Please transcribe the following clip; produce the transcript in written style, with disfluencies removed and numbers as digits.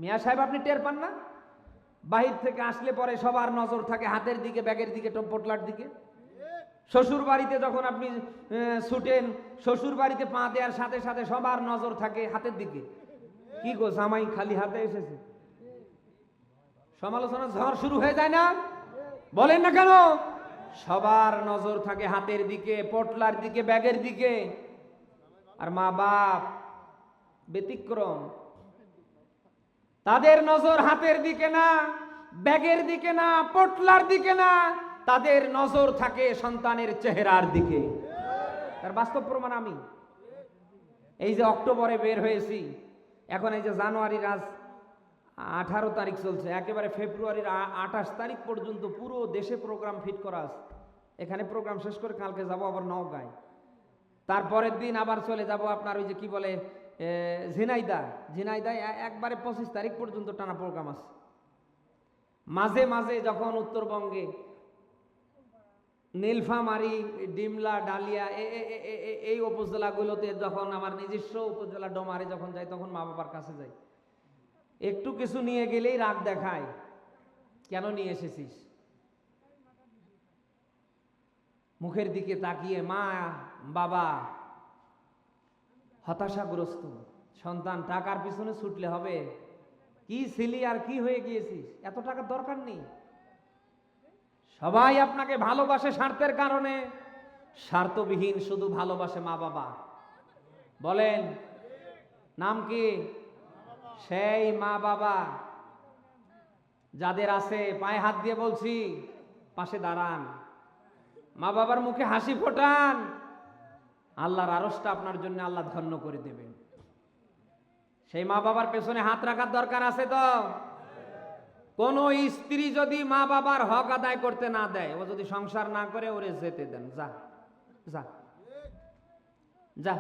মিয়া সাহেব আপনি টের পান না? বাহির থেকে আসলে পরে সবার নজর থাকে হাতের দিকে, ব্যাগের দিকে, পোটলার দিকে। শ্বশুর বাড়িতে যখন আপনি ছুটেন, শ্বশুর বাড়িতে পা দেওয়ার সাথে সাথে সবার নজর থাকে হাতের দিকে। কি গো জামাই খালি হাতে এসেছে, সমালোচনা ঝড় শুরু হয়ে যায় না? বলেন না কেন? সবার নজর থাকে হাতের দিকে, পোটলার দিকে, ব্যাগের দিকে। আর মা বাপ ব্যতিক্রম, তাদের নজর হাতের দিকে না, ব্যাগের দিকে না, পোটলার দিকে না, তাদের নজর থাকে সন্তানের চেহারার দিকে। তার বাস্তব প্রমাণ আমি। এই যে অক্টোবরে বের হয়েছি, এখন এই যে জানুয়ারির আজ 18 তারিখ চলছে, একেবারে ফেব্রুয়ারির 28 তারিখ পর্যন্ত পুরো দেশে প্রোগ্রাম ফিট করা আছে। এখানে প্রোগ্রাম শেষ করে কালকে যাব আবার নওগাঁয়, তারপরের দিন আবার চলে যাব আপনার ওই যে কি বলে ঝিনাইদায় একবারে 25 তারিখ পর্যন্ত টানা প্রোগ্রাম আছে। মাঝে মাঝে যখন উত্তরবঙ্গে নীলফামারী, ডিমলা, ডালিয়া এই উপজেলাগুলোতে যখন আমার নিজস্ব উপজেলা ডোমারে যখন যাই, তখন মা বাবার কাছে যাই। একটু কিছু নিয়ে গেলেই রাগ দেখায়, কেন নিয়ে এসেছিস? মুখের দিকে তাকিয়ে মা বাবা হতাশাগ্রস্ত। সন্তান টাকার পিছনে ছুটলে হবে? কি ছিলি আর কি হয়ে গিয়েছিস? এত টাকার দরকার নেই। সবাই আপনাকে ভালোবাসে স্বার্থের কারণে, স্বার্থবিহীন শুধু ভালোবাসে মা বাবা। বলেন নাম কি? সেই মা বাবা যাদের আছে, পায়ে হাত দিয়ে বলছি, পাশে দাঁড়ান, মা বাবার মুখে হাসি ফোটান, আল্লাহর আরশটা আপনার জন্য আল্লাহ ধন্য করে দেবেন। সেই মা বাবার পেছনে হাত রাখার দরকার আছে তো? কোন স্ত্রী যদি মা বাবার হক আদায় করতে না দেয়, ও যদি সংসার না করে, ওরে যেতে দেন, যা যা যা।